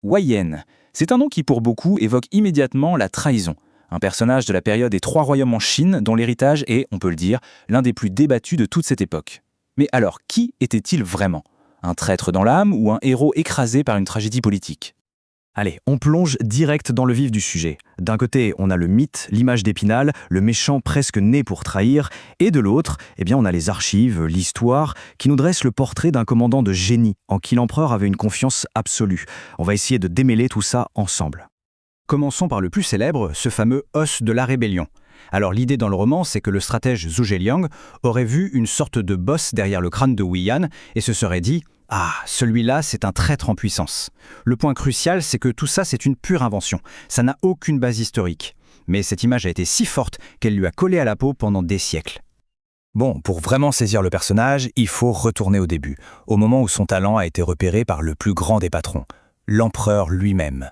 Wei Yan, c'est un nom qui pour beaucoup évoque immédiatement la trahison. Un personnage de la période des Trois Royaumes en Chine dont l'héritage est, on peut le dire, l'un des plus débattus de toute cette époque. Mais alors, qui était-il vraiment? Un traître dans l'âme ou un héros écrasé par une tragédie politique? Allez, on plonge direct dans le vif du sujet. D'un côté, on a le mythe, l'image d'Épinal, le méchant presque né pour trahir, et de l'autre, on a les archives, l'histoire, qui nous dressent le portrait d'un commandant de génie, en qui l'empereur avait une confiance absolue. On va essayer de démêler tout ça ensemble. Commençons par le plus célèbre, ce fameux os de la rébellion. Alors l'idée dans le roman, c'est que le stratège Zhuge Liang aurait vu une sorte de bosse derrière le crâne de Wei Yan et se serait dit « Ah, celui-là, c'est un traître en puissance ». Le point crucial, c'est que tout ça, c'est une pure invention. Ça n'a aucune base historique. Mais cette image a été si forte qu'elle lui a collé à la peau pendant des siècles. Bon, pour vraiment saisir le personnage, il faut retourner au début, au moment où son talent a été repéré par le plus grand des patrons, l'empereur lui-même.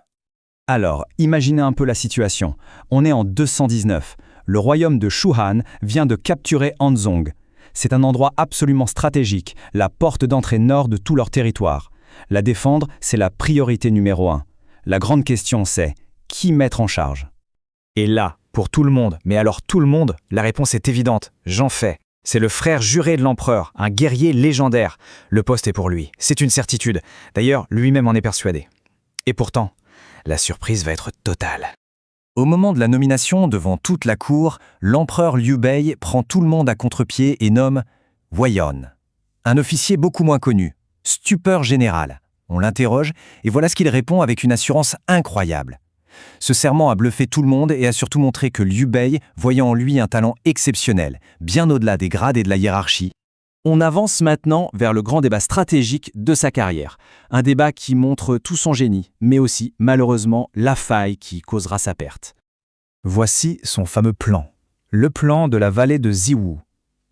Alors, imaginez un peu la situation. On est en 219. Le royaume de Shuhan vient de capturer Hanzhong. C'est un endroit absolument stratégique, la porte d'entrée nord de tout leur territoire. La défendre, c'est la priorité numéro 1. La grande question, c'est qui mettre en charge? Et là, pour tout le monde, mais alors tout le monde, la réponse est évidente, Zhang Fei. C'est le frère juré de l'empereur, un guerrier légendaire. Le poste est pour lui, c'est une certitude. D'ailleurs, lui-même en est persuadé. Et pourtant, la surprise va être totale. Au moment de la nomination devant toute la cour, l'empereur Liu Bei prend tout le monde à contre-pied et nomme Wei Yan. Un officier beaucoup moins connu, stupeur générale. On l'interroge et voilà ce qu'il répond avec une assurance incroyable. Ce serment a bluffé tout le monde et a surtout montré que Liu Bei voyait en lui un talent exceptionnel, bien au-delà des grades et de la hiérarchie. On avance maintenant vers le grand débat stratégique de sa carrière. Un débat qui montre tout son génie, mais aussi, malheureusement, la faille qui causera sa perte. Voici son fameux plan. Le plan de la vallée de Ziwu.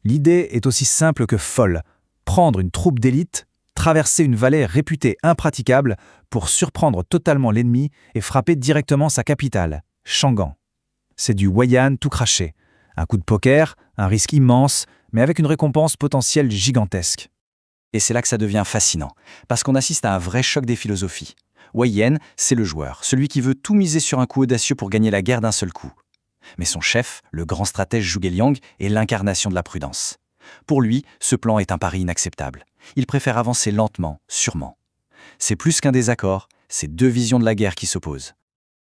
L'idée est aussi simple que folle. Prendre une troupe d'élite, traverser une vallée réputée impraticable pour surprendre totalement l'ennemi et frapper directement sa capitale, Chang'an. C'est du Wei Yan tout craché. Un coup de poker, un risque immense, mais avec une récompense potentielle gigantesque. Et c'est là que ça devient fascinant, parce qu'on assiste à un vrai choc des philosophies. Wei Yan, c'est le joueur, celui qui veut tout miser sur un coup audacieux pour gagner la guerre d'un seul coup. Mais son chef, le grand stratège Zhuge Liang, est l'incarnation de la prudence. Pour lui, ce plan est un pari inacceptable. Il préfère avancer lentement, sûrement. C'est plus qu'un désaccord, c'est deux visions de la guerre qui s'opposent.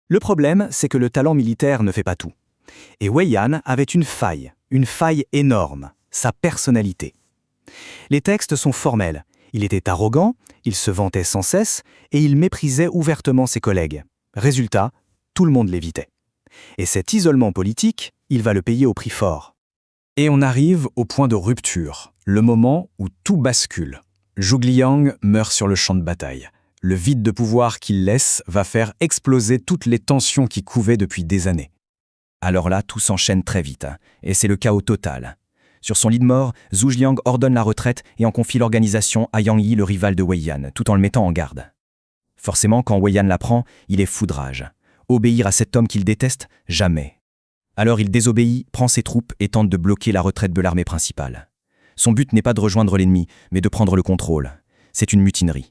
Le problème, c'est que le talent militaire ne fait pas tout. Et Wei Yan avait une faille énorme, sa personnalité. Les textes sont formels. Il était arrogant, il se vantait sans cesse et il méprisait ouvertement ses collègues. Résultat, tout le monde l'évitait. Et cet isolement politique, il va le payer au prix fort. Et on arrive au point de rupture, le moment où tout bascule. Zhuge Liang meurt sur le champ de bataille. Le vide de pouvoir qu'il laisse va faire exploser toutes les tensions qui couvaient depuis des années. Alors là, tout s'enchaîne très vite, et c'est le chaos total. Sur son lit de mort, Zhuge Liang ordonne la retraite et en confie l'organisation à Yang Yi, le rival de Wei Yan, tout en le mettant en garde. Forcément, quand Wei Yan l'apprend, il est fou de rage. Obéir à cet homme qu'il déteste, jamais. Alors il désobéit, prend ses troupes et tente de bloquer la retraite de l'armée principale. Son but n'est pas de rejoindre l'ennemi, mais de prendre le contrôle. C'est une mutinerie.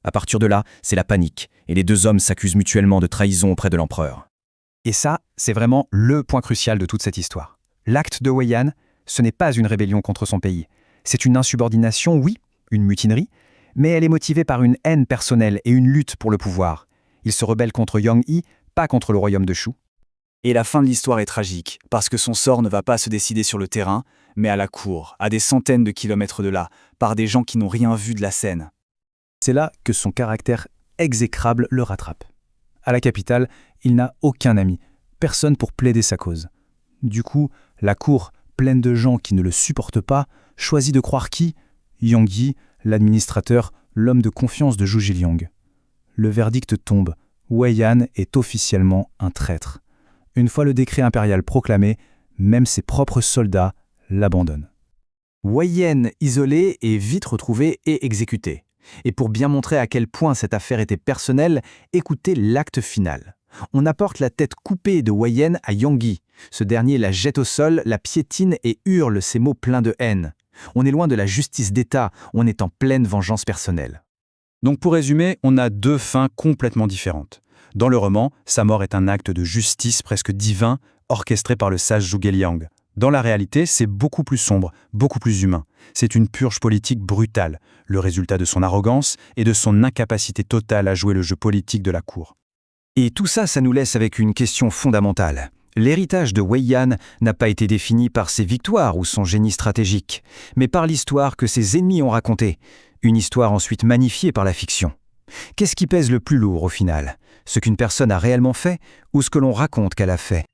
À partir de là, c'est la panique, et les deux hommes s'accusent mutuellement de trahison auprès de l'empereur. Et ça, c'est vraiment le point crucial de toute cette histoire. L'acte de Wei Yan, ce n'est pas une rébellion contre son pays. C'est une insubordination, oui, une mutinerie, mais elle est motivée par une haine personnelle et une lutte pour le pouvoir. Il se rebelle contre Yang Yi, pas contre le royaume de Shu. Et la fin de l'histoire est tragique, parce que son sort ne va pas se décider sur le terrain, mais à la cour, à des centaines de kilomètres de là, par des gens qui n'ont rien vu de la scène. C'est là que son caractère exécrable le rattrape. À la capitale, il n'a aucun ami, personne pour plaider sa cause. Du coup, la cour, pleine de gens qui ne le supportent pas, choisit de croire qui? Yang Yi, l'administrateur, l'homme de confiance de Zhuge Liang. Le verdict tombe, Wei Yan est officiellement un traître. Une fois le décret impérial proclamé, même ses propres soldats l'abandonnent. Wei Yan, isolé, est vite retrouvé et exécuté. Et pour bien montrer à quel point cette affaire était personnelle, écoutez l'acte final. On apporte la tête coupée de Wei Yan à Yang Yi. Ce dernier la jette au sol, la piétine et hurle ces mots pleins de haine. On est loin de la justice d'État, on est en pleine vengeance personnelle. Donc pour résumer, on a deux fins complètement différentes. Dans le roman, sa mort est un acte de justice presque divin, orchestré par le sage Zhuge Liang. Dans la réalité, c'est beaucoup plus sombre, beaucoup plus humain. C'est une purge politique brutale, le résultat de son arrogance et de son incapacité totale à jouer le jeu politique de la cour. Et tout ça, ça nous laisse avec une question fondamentale. L'héritage de Wei Yan n'a pas été défini par ses victoires ou son génie stratégique, mais par l'histoire que ses ennemis ont racontée, une histoire ensuite magnifiée par la fiction. Qu'est-ce qui pèse le plus lourd au final ? Ce qu'une personne a réellement fait ou ce que l'on raconte qu'elle a fait ?